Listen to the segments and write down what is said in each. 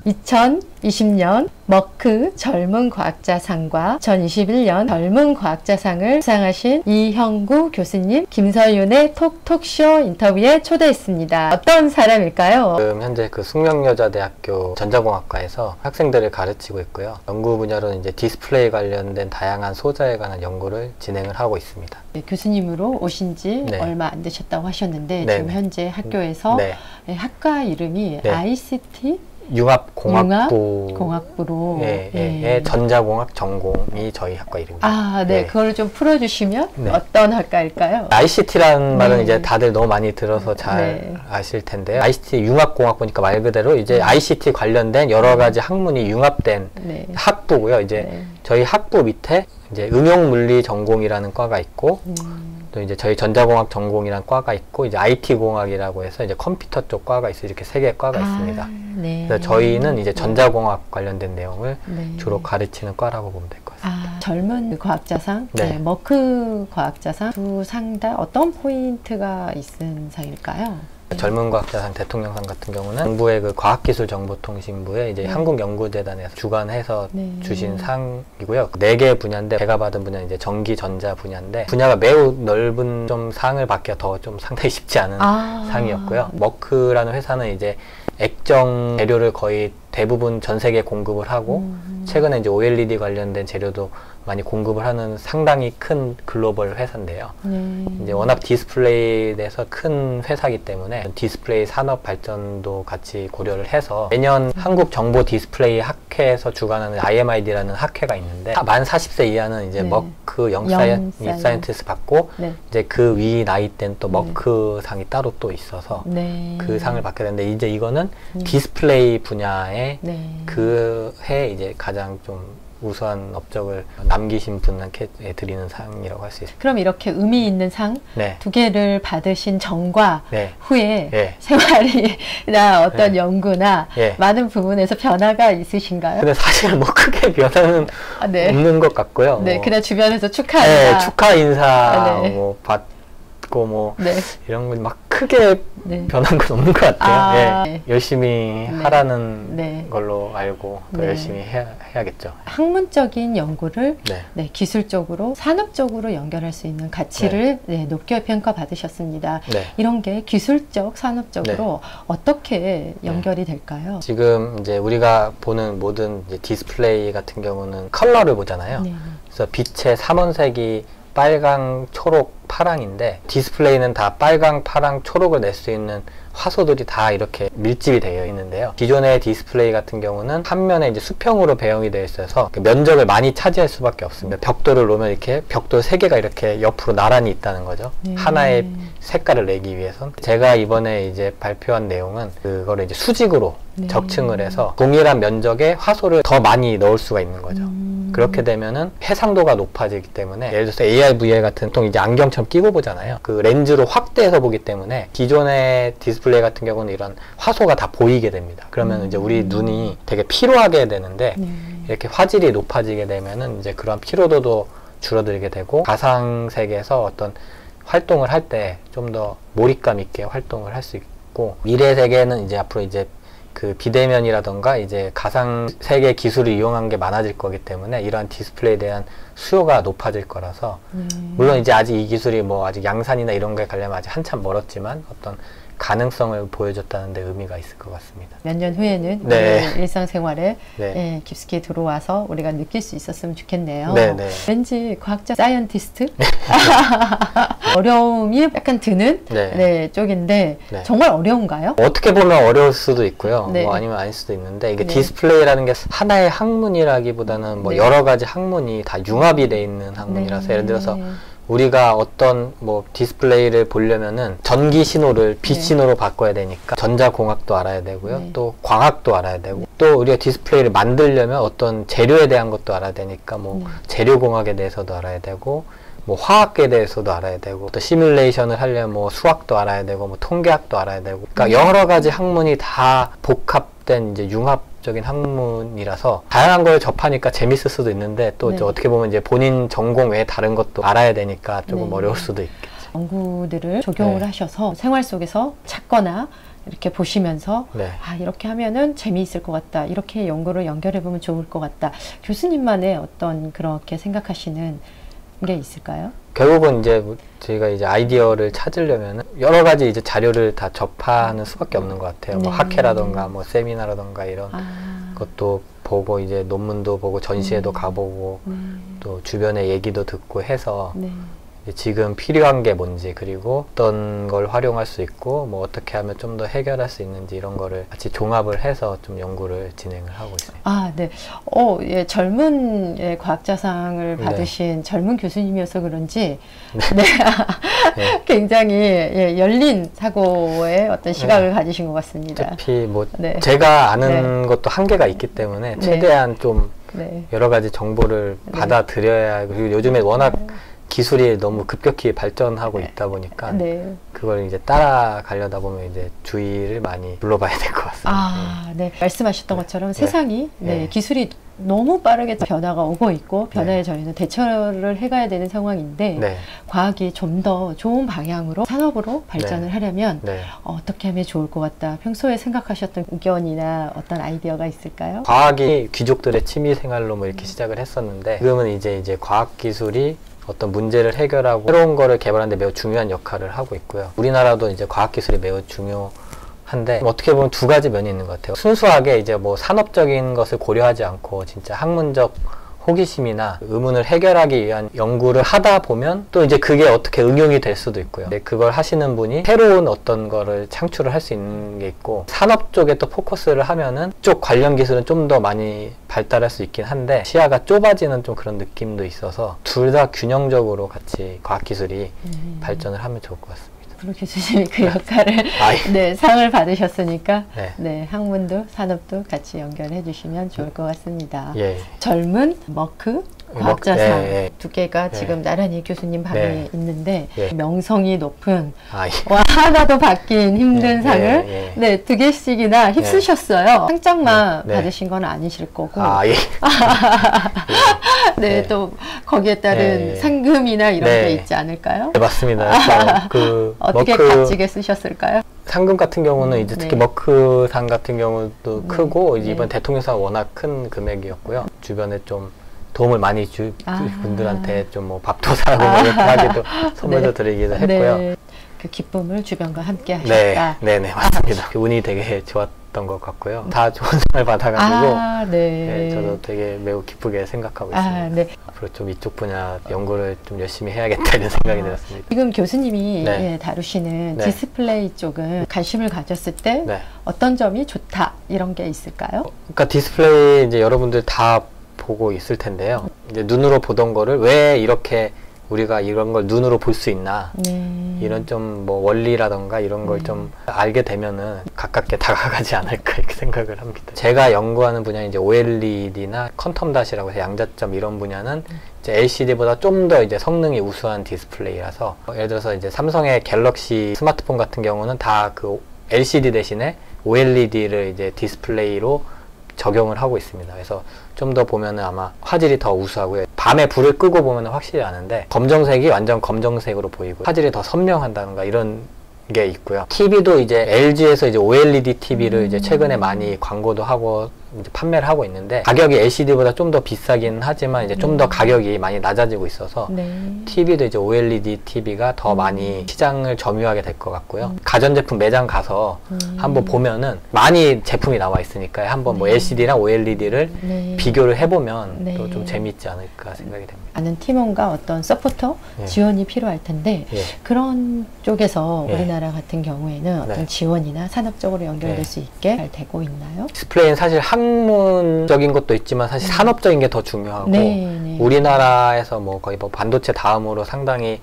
2020년 머크 젊은 과학자상과 2021년 젊은 과학자상을 수상하신 이형구 교수님, 김서윤의 톡톡쇼 인터뷰에 초대했습니다. 어떤 사람일까요? 지금 현재 그 숙명여자대학교 전자공학과에서 학생들을 가르치고 있고요. 연구 분야로는 이제 디스플레이 관련된 다양한 소자에 관한 연구를 진행을 하고 있습니다. 네, 교수님으로 오신 지 얼마 안 되셨다고 하셨는데 지금 현재 학교에서 학과 이름이 ICT 융합공학부로 전자공학 전공이 저희 학과 이름입니다. 아, 네. 그걸 좀 풀어주시면 어떤 학과일까요? ICT라는 말은 이제 다들 너무 많이 들어서 잘 아실 텐데요. ICT 융합공학부니까 말 그대로 이제 ICT 관련된 여러 가지 학문이 융합된 학부고요. 이제 저희 학부 밑에 이제 응용물리 전공이라는 과가 있고 또 이제 저희 전자공학 전공이라는 과가 있고 이제 IT공학이라고 해서 이제 컴퓨터 쪽 과가 있어요. 이렇게 세 개의 과가 있습니다. 그래서 저희는 이제 전자공학 관련된 내용을 주로 가르치는 과라고 보면 될 것 같습니다. 젊은 과학자상, 머크 과학자상 두 상 다 어떤 포인트가 있은 상일까요? 젊은 과학자상 대통령상 같은 경우는 정부의 그 과학기술정보통신부에 이제 한국연구재단에서 주관해서 주신 상이고요. 4개 분야인데 제가 받은 분야는 이제 전기 전자 분야인데 분야가 매우 넓은 좀 상을 받기가 더 좀 상당히 쉽지 않은 상이었고요. 머크라는 회사는 이제 액정 재료를 거의 대부분 전 세계에 공급을 하고 최근에 이제 OLED 관련된 재료도 많이 공급을 하는 상당히 큰 글로벌 회사인데요. 이제 워낙 디스플레이에 대해서 큰 회사이기 때문에 디스플레이 산업 발전도 같이 고려를 해서 매년 한국 정보 디스플레이 학회에서 주관하는 IMID라는 학회가 있는데 만 40세 이하는 이제 머크 영사이언티스트 받고 이제 그 위 나이 때는 또 머크 상이 따로 또 있어서 그 상을 받게 되는데 이제 이거는 디스플레이 분야에 그 해 이제 가장 좀 우수한 업적을 남기신 분께 드리는 상이라고 할 수 있습니다. 그럼 이렇게 의미 있는 상 두 개를 받으신 전과 후에 생활이나 어떤 연구나 많은 부분에서 변화가 있으신가요? 근데 사실 뭐 크게 변화는 없는 것 같고요. 그냥 주변에서 축하 축하 인사 뭐 받고 뭐 이런 건 막 크게 변한 건 없는 것 같아요. 열심히 하라는 걸로 알고 더 열심히 해야겠죠. 학문적인 연구를 기술적으로 산업적으로 연결할 수 있는 가치를 높게 평가받으셨습니다. 이런 게 기술적, 산업적으로 어떻게 연결이 될까요? 지금 이제 우리가 보는 모든 이제 디스플레이 같은 경우는 컬러를 보잖아요. 그래서 빛의 삼원색이 빨강, 초록, 파랑인데 디스플레이는 다 빨강, 파랑, 초록을 낼 수 있는 화소들이 다 이렇게 밀집이 되어 있는데요. 기존의 디스플레이 같은 경우는 한 면에 이제 수평으로 배형이 되어 있어서 면적을 많이 차지할 수밖에 없습니다. 벽돌을 놓으면 이렇게 벽돌 3개가 이렇게 옆으로 나란히 있다는 거죠. 하나의 색깔을 내기 위해선. 제가 이번에 이제 발표한 내용은 그거를 이제 수직으로 적층을 해서 동일한 면적에 화소를 더 많이 넣을 수가 있는 거죠. 그렇게 되면은 해상도가 높아지기 때문에 예를 들어서 AR, VR 같은 보통 이제 안경처럼 끼고 보잖아요. 그 렌즈로 확대해서 보기 때문에 기존의 디스플레이 같은 경우는 이런 화소가 다 보이게 됩니다. 그러면 이제 우리 눈이 되게 피로하게 되는데 이렇게 화질이 높아지게 되면은 이제 그런 피로도도 줄어들게 되고 가상세계에서 어떤 활동을 할 때 좀 더 몰입감 있게 활동을 할 수 있고 미래 세계는 이제 앞으로 이제 그 비대면이라던가 이제 가상 세계 기술을 이용한 게 많아질 거기 때문에 이러한 디스플레이에 대한 수요가 높아질 거라서 물론 이제 아직 이 기술이 뭐 아직 양산이나 이런 거에 가려면 아직 한참 멀었지만 어떤 가능성을 보여줬다는 데 의미가 있을 것 같습니다. 몇 년 후에는 일상생활에 깊숙이 들어와서 우리가 느낄 수 있었으면 좋겠네요. 왠지 과학자 사이언티스트? 어려움이 약간 드는 쪽인데 정말 어려운가요? 어떻게 보면 어려울 수도 있고요. 뭐 아니면 아닐 수도 있는데 이게 디스플레이라는 게 하나의 학문이라기보다는 뭐 여러 가지 학문이 다 융합이 돼 있는 학문이라서 예를 들어서 우리가 어떤 뭐 디스플레이를 보려면은 전기 신호를 빛 신호로 바꿔야 되니까 전자공학도 알아야 되고요. 또 광학도 알아야 되고 또 우리가 디스플레이를 만들려면 어떤 재료에 대한 것도 알아야 되니까 뭐 재료공학에 대해서도 알아야 되고 뭐 화학에 대해서도 알아야 되고 또 시뮬레이션을 하려면 뭐 수학도 알아야 되고 뭐 통계학도 알아야 되고 그러니까 여러 가지 학문이 다 복합된 이제 융합적인 학문이라서 다양한 걸 접하니까 재밌을 수도 있는데 또 어떻게 보면 이제 본인 전공 외에 다른 것도 알아야 되니까 조금 어려울 수도 있겠죠. 연구들을 적용을 하셔서 생활 속에서 찾거나 이렇게 보시면서 네. 아, 이렇게 하면은 재미있을 것 같다. 이렇게 연구를 연결해 보면 좋을 것 같다. 교수님만의 어떤 그렇게 생각하시는 게 있을까요? 결국은 이제 저희가 이제 아이디어를 찾으려면 여러 가지 이제 자료를 다 접하는 수밖에 없는 것 같아요. 네. 뭐 학회라던가 뭐 세미나라던가 이런 것도 보고 이제 논문도 보고 전시회도 가보고 또 주변의 얘기도 듣고 해서 지금 필요한 게 뭔지 그리고 어떤 걸 활용할 수 있고 뭐 어떻게 하면 좀 더 해결할 수 있는지 이런 거를 같이 종합을 해서 좀 연구를 진행을 하고 있습니다. 아, 네. 예, 젊은 과학자상을 받으신 젊은 교수님이어서 그런지 네. 네. 굉장히 열린 사고의 어떤 시각을 가지신 것 같습니다. 어차피 뭐 제가 아는 것도 한계가 있기 때문에 최대한 좀 여러 가지 정보를 받아들여야 그리고 요즘에 워낙 기술이 너무 급격히 발전하고 있다 보니까 그걸 이제 따라가려다 보면 이제 주의를 많이 둘러봐야 될 것 같습니다. 아, 네. 말씀하셨던 것처럼 세상이 기술이 너무 빠르게 변화가 오고 있고 변화에 저희는 대처를 해가야 되는 상황인데 과학이 좀 더 좋은 방향으로 산업으로 발전을 하려면 어떻게 하면 좋을 것 같다. 평소에 생각하셨던 의견이나 어떤 아이디어가 있을까요? 과학이 귀족들의 취미 생활로 뭐 이렇게 시작을 했었는데 지금은 이제 과학 기술이 어떤 문제를 해결하고 새로운 거를 개발하는 데 매우 중요한 역할을 하고 있고요. 우리나라도 이제 과학기술이 매우 중요한데 어떻게 보면 두 가지 면이 있는 것 같아요. 순수하게 이제 뭐 산업적인 것을 고려하지 않고 진짜 학문적 호기심이나 의문을 해결하기 위한 연구를 하다 보면 또 이제 그게 어떻게 응용이 될 수도 있고요. 그걸 하시는 분이 새로운 어떤 거를 창출을 할 수 있는 게 있고 산업 쪽에 또 포커스를 하면은 쪽 관련 기술은 좀 더 많이 발달할 수 있긴 한데 시야가 좁아지는 좀 그런 느낌도 있어서 둘 다 균형적으로 같이 과학기술이 발전을 하면 좋을 것 같습니다. 앞으로 교수님이 그 역할을 상을 받으셨으니까 학문도 산업도 같이 연결해 주시면 좋을 것 같습니다. 젊은 머크 과학자상 두 개가 지금 나란히 교수님 방에 있는데 명성이 높은 하나도 받긴 힘든 상을 두 개씩이나 휩쓰셨어요. 상장만 받으신 건 아니실 거고 또 거기에 따른 상금이나 이런 게 있지 않을까요? 맞습니다. 어떻게 값지게 쓰셨을까요? 상금 같은 경우는 이제 특히 머크상 같은 경우도 크고 이번 대통령상 워낙 큰 금액이었고요. 주변에 좀 도움을 많이 주 분들한테 좀 뭐 밥도 사고 뭐 이렇게 하기도 선물도 드리기도 했고요. 그 기쁨을 주변과 함께 하셨다. 네네 맞습니다. 운이 되게 좋았던 것 같고요. 다 좋은 상을 받아가지고 저도 되게 매우 기쁘게 생각하고 있습니다. 앞으로 좀 이쪽 분야 연구를 좀 열심히 해야겠다 이런 생각이 들었습니다. 지금 교수님이 다루시는 디스플레이 쪽은 관심을 가졌을 때 어떤 점이 좋다 이런 게 있을까요? 그러니까 디스플레이 이제 여러분들 다 보고 있을 텐데요. 이제 눈으로 보던 거를 왜 이렇게 우리가 이런 걸 눈으로 볼 수 있나 이런 좀 뭐 원리라던가 이런 걸 좀 알게 되면은 가깝게 다가가지 않을까 이렇게 생각을 합니다. 제가 연구하는 분야는 이제 OLED나 퀀텀 닷이라고 해서 양자점 이런 분야는 이제 LCD보다 좀 더 이제 성능이 우수한 디스플레이라서 예를 들어서 이제 삼성의 갤럭시 스마트폰 같은 경우는 다 그 LCD 대신에 OLED를 이제 디스플레이로 적용을 하고 있습니다. 그래서 좀 더 보면은 아마 화질이 더 우수하고요. 밤에 불을 끄고 보면 확실히 아는데 검정색이 완전 검정색으로 보이고 화질이 더 선명한다는가 이런 게 있고요. TV도 이제 LG에서 이제 OLED TV를 이제 최근에 많이 광고도 하고 이제 판매를 하고 있는데 가격이 LCD보다 좀 더 비싸긴 하지만 이제 좀 더 가격이 많이 낮아지고 있어서 TV도 이제 OLED TV가 더 많이 시장을 점유하게 될 것 같고요. 가전제품 매장 가서 한번 보면은 많이 제품이 나와 있으니까 한번 뭐 LCD랑 OLED를 비교를 해보면 또 좀 재미있지 않을까 생각이 됩니다. 아는 팀원과 어떤 서포터 지원이 필요할 텐데 그런 쪽에서 우리나라 같은 경우에는 어떤 지원이나 산업적으로 연결될 수 있게 잘 되고 있나요? 디스플레이는 사실 학문적인 것도 있지만 사실 산업적인 게 더 중요하고 우리나라에서 뭐 거의 뭐 반도체 다음으로 상당히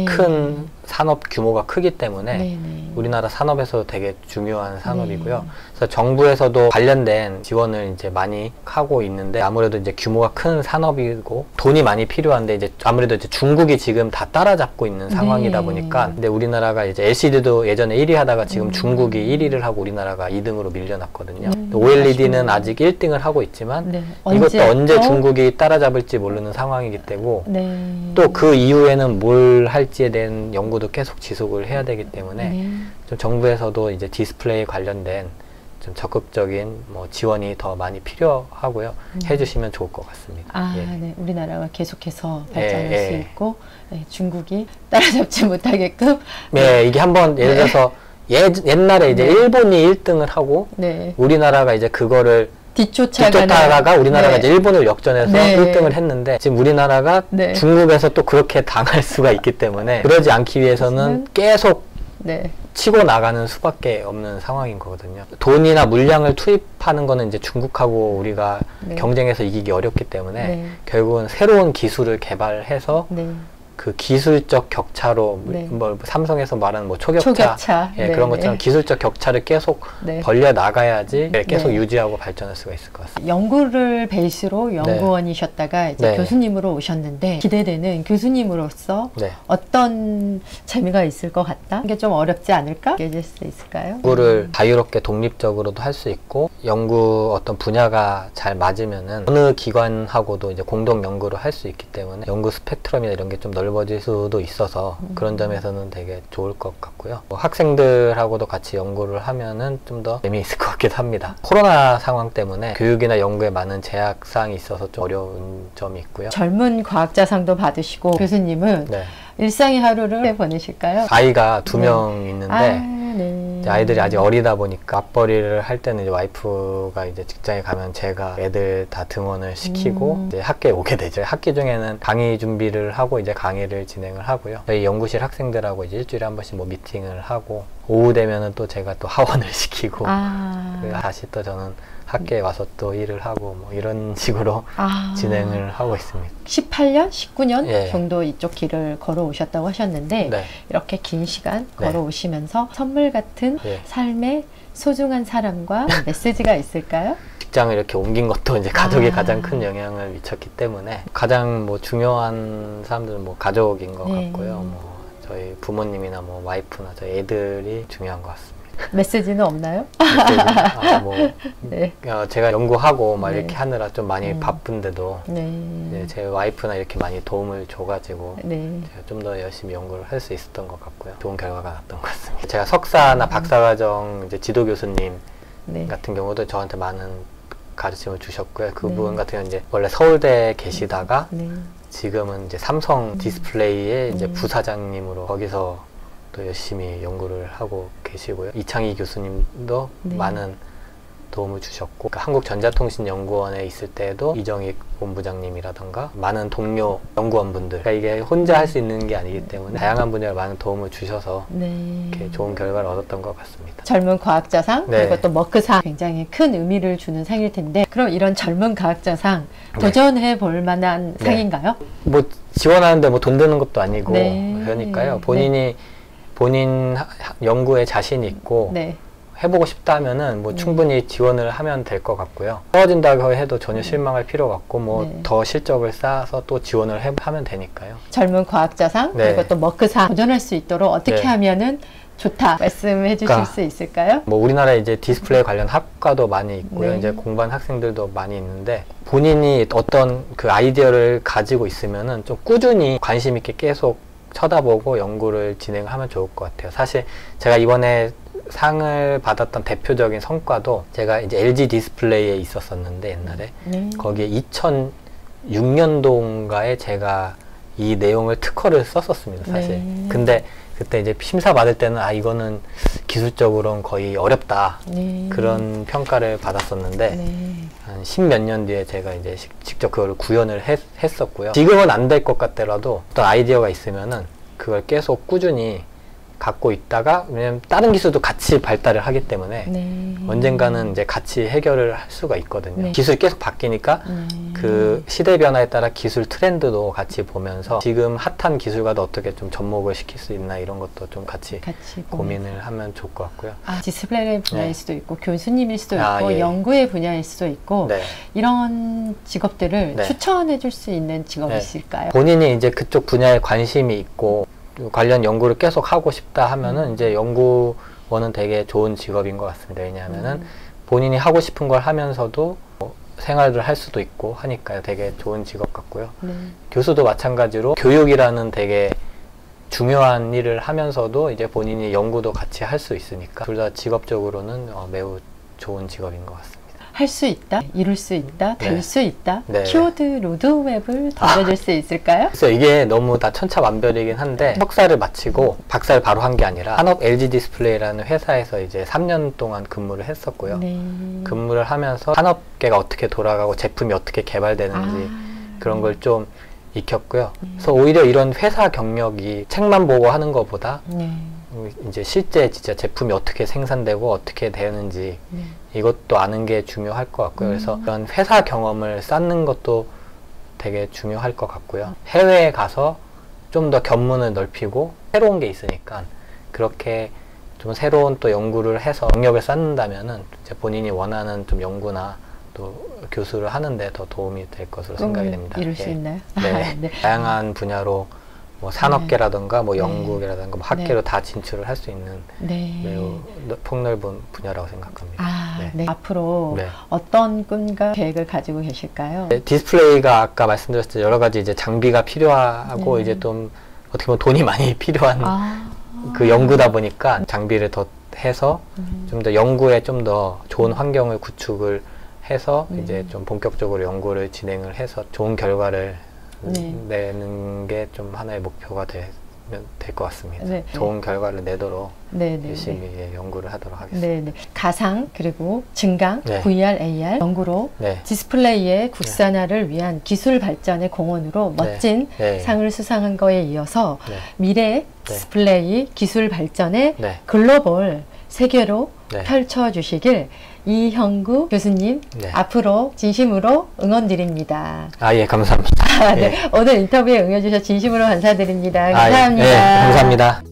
큰 산업 규모가 크기 때문에 우리나라 산업에서 되게 중요한 산업이고요. 그래서 정부에서도 관련된 지원을 이제 많이 하고 있는데 아무래도 이제 규모가 큰 산업이고 돈이 많이 필요한데 이제 아무래도 이제 중국이 지금 다 따라잡고 있는 상황이다 보니까 근데 우리나라가 이제 LCD도 예전에 1위 하다가 지금 중국이 1위를 하고 우리나라가 2등으로 밀려났거든요. OLED는 아직 1등을 하고 있지만 이것도 언제 중국이 따라잡을지 모르는 상황이기 때문에 또 그 이후에는 뭘 할지에 대한 연구도 계속 지속을 해야 되기 때문에 좀 정부에서도 이제 디스플레이 관련된 좀 적극적인 뭐 지원이 더 많이 필요하고요. 해주시면 좋을 것 같습니다. 아, 네. 우리나라가 계속해서 발전할 수 있고 중국이 따라잡지 못하게끔. 네, 이게 한번 예를 들어서 옛날에 이제 일본이 1등을 하고 우리나라가 이제 그거를 뒤쫓다가 우리나라가 이제 일본을 역전해서 1등을 했는데 지금 우리나라가 중국에서 또 그렇게 당할 수가 있기 때문에 그러지 않기 위해서는 계속 치고 나가는 수밖에 없는 상황인 거거든요. 돈이나 물량을 투입하는 거는 이제 중국하고 우리가 경쟁해서 이기기 어렵기 때문에 결국은 새로운 기술을 개발해서 그 기술적 격차로 뭐 삼성에서 말하는 뭐 초격차. 그런 것처럼 기술적 격차를 계속 벌려 나가야지 계속 유지하고 발전할 수가 있을 것 같습니다. 연구를 베이스로 연구원이셨다가 이제 교수님으로 오셨는데 기대되는 교수님으로서 어떤 재미가 있을 것 같다? 이게 좀 어렵지 않을까? 얘기해 줄 수 있을까요? 연구를 자유롭게 독립적으로도 할 수 있고 연구 어떤 분야가 잘 맞으면은 어느 기관하고도 이제 공동 연구를 할 수 있기 때문에 연구 스펙트럼이나 이런 게 좀 넓어질 수도 있어서 그런 점에서는 되게 좋을 것 같고요. 뭐 학생들하고도 같이 연구를 하면은 좀 더 재미있을 것 같기도 합니다. 코로나 상황 때문에 교육이나 연구에 많은 제약사항이 있어서 좀 어려운 점이 있고요. 젊은 과학자상도 받으시고 교수님은 일상의 하루를 보내실까요? 아이가 2명 있는데 아이들이 아직 어리다 보니까 맞벌이를 할 때는 이제 와이프가 이제 직장에 가면 제가 애들 다 등원을 시키고 이제 학교에 오게 되죠. 학기 중에는 강의 준비를 하고 이제 강의를 진행을 하고요. 저희 연구실 학생들하고 이제 일주일에 한 번씩 뭐 미팅을 하고 오후 되면은 또 제가 또 하원을 시키고 다시 또 저는 학교에 와서 또 일을 하고 뭐 이런 식으로 진행을 하고 있습니다. 18년, 19년 정도 이쪽 길을 걸어오셨다고 하셨는데 이렇게 긴 시간 걸어오시면서 선물 같은 삶의 소중한 사람과 메시지가 있을까요? 직장을 이렇게 옮긴 것도 이제 가족이 가장 큰 영향을 미쳤기 때문에 가장 뭐 중요한 사람들은 뭐 가족인 것 같고요. 뭐 저희 부모님이나 뭐 와이프나 저희 애들이 중요한 것 같습니다. 메시지는 없나요? 제가 연구하고 막 이렇게 하느라 좀 많이 바쁜데도 이제 제 와이프나 이렇게 많이 도움을 줘가지고 제가 좀 더 열심히 연구를 할 수 있었던 것 같고요. 좋은 결과가 났던 것 같습니다. 제가 석사나 박사과정 이제 지도 교수님 같은 경우도 저한테 많은 가르침을 주셨고요. 그분 같은 경우는 이제 원래 서울대에 계시다가 지금은 이제 삼성 디스플레이의 이제 부사장님으로 거기서 또 열심히 연구를 하고 계시고요. 이창희 교수님도 많은 도움을 주셨고 그러니까 한국전자통신연구원에 있을 때도 이정익 본부장님이라던가 많은 동료 연구원분들 그러니까 이게 혼자 할 수 있는 게 아니기 때문에 다양한 분야에 많은 도움을 주셔서 이렇게 좋은 결과를 얻었던 것 같습니다. 젊은 과학자상 그리고 또 머크상 굉장히 큰 의미를 주는 상일 텐데 그럼 이런 젊은 과학자상 도전해 볼 만한 상인가요? 뭐 지원하는데 뭐 돈 드는 것도 아니고 그러니까요. 본인 연구에 자신이 있고 해보고 싶다 하면은 뭐 충분히 지원을 하면 될 것 같고요. 떨어진다고 해도 전혀 실망할 필요가 없고 뭐 더 실적을 쌓아서 또 지원을 하면 되니까요. 젊은 과학자상 그리고 또 머크상 도전할 수 있도록 어떻게 하면은 좋다 말씀해 주실 수 있을까요? 뭐 우리나라에 이제 디스플레이 관련 학과도 많이 있고요. 이제 공부한 학생들도 많이 있는데 본인이 어떤 그 아이디어를 가지고 있으면은 좀 꾸준히 관심 있게 계속 쳐다보고 연구를 진행하면 좋을 것 같아요. 사실 제가 이번에 상을 받았던 대표적인 성과도 제가 이제 LG 디스플레이에 있었었는데 옛날에 거기에 2006년도인가에 제가 이 내용을 특허를 썼었습니다. 사실. 근데 그때 이제 심사 받을 때는 이거는 기술적으로는 거의 어렵다 그런 평가를 받았었는데 한 10몇 년 뒤에 제가 이제 직접 그걸 구현을 했었고요. 지금은 안 될 것 같더라도 어떤 아이디어가 있으면은 그걸 계속 꾸준히 갖고 있다가 왜냐면 다른 기술도 같이 발달을 하기 때문에 언젠가는 이제 같이 해결을 할 수가 있거든요. 기술이 계속 바뀌니까 그 시대 변화에 따라 기술 트렌드도 같이 보면서 지금 핫한 기술과도 어떻게 좀 접목을 시킬 수 있나 이런 것도 좀 같이 고민을 하면 좋을 것 같고요. 디스플레이 분야일 수도 있고 교수님일 수도 있고 연구의 분야일 수도 있고 이런 직업들을 추천해 줄 수 있는 직업이 있을까요? 본인이 이제 그쪽 분야에 관심이 있고 관련 연구를 계속 하고 싶다 하면은 이제 연구원은 되게 좋은 직업인 것 같습니다. 왜냐하면은 본인이 하고 싶은 걸 하면서도 뭐 생활을 할 수도 있고 하니까요. 되게 좋은 직업 같고요. 교수도 마찬가지로 교육이라는 되게 중요한 일을 하면서도 이제 본인이 연구도 같이 할 수 있으니까 둘 다 직업적으로는 매우 좋은 직업인 것 같습니다. 할 수 있다, 이룰 수 있다, 될 수 있다. 키워드 로드맵을 던져줄 수 있을까요? 그래서 이게 너무 다 천차만별이긴 한데 석사를 마치고 박사를 바로 한 게 아니라 산업 LG 디스플레이라는 회사에서 이제 3년 동안 근무를 했었고요. 근무를 하면서 산업계가 어떻게 돌아가고 제품이 어떻게 개발되는지 그런 걸 좀 익혔고요. 그래서 오히려 이런 회사 경력이 책만 보고 하는 것보다 이제 실제 진짜 제품이 어떻게 생산되고 어떻게 되는지 이것도 아는 게 중요할 것 같고요. 그래서 이런 회사 경험을 쌓는 것도 되게 중요할 것 같고요. 해외에 가서 좀 더 견문을 넓히고 새로운 게 있으니까 그렇게 좀 새로운 또 연구를 해서 경력을 쌓는다면은 이제 본인이 원하는 좀 연구나 또 교수를 하는데 더 도움이 될 것으로 생각이 됩니다. 이룰 수 있나요? 네. 네. 다양한 분야로 뭐 산업계라든가 뭐 연구계라든가 뭐 학계로 다 진출을 할 수 있는 매우 폭넓은 분야라고 생각합니다. 앞으로 어떤 꿈과 계획을 가지고 계실까요? 디스플레이가 아까 말씀드렸듯이 여러 가지 이제 장비가 필요하고 이제 좀 어떻게 보면 돈이 많이 필요한 그 연구다 보니까 장비를 더 해서 좀 더 연구에 좀 더 좋은 환경을 구축을 해서 이제 좀 본격적으로 연구를 진행을 해서 좋은 결과를 내는 게 좀 하나의 목표가 될 것 같습니다. 좋은 결과를 내도록 열심히 연구를 하도록 하겠습니다. 가상 그리고 증강, VR, AR 연구로 디스플레이의 국산화를 위한 기술 발전의 공헌으로 멋진 상을 수상한 거에 이어서 미래 디스플레이 기술 발전의 글로벌 세계로 펼쳐주시길 이형구 교수님 앞으로 진심으로 응원드립니다. 예, 감사합니다. 오늘 인터뷰에 응해주셔서 진심으로 감사드립니다. 감사합니다. 감사합니다.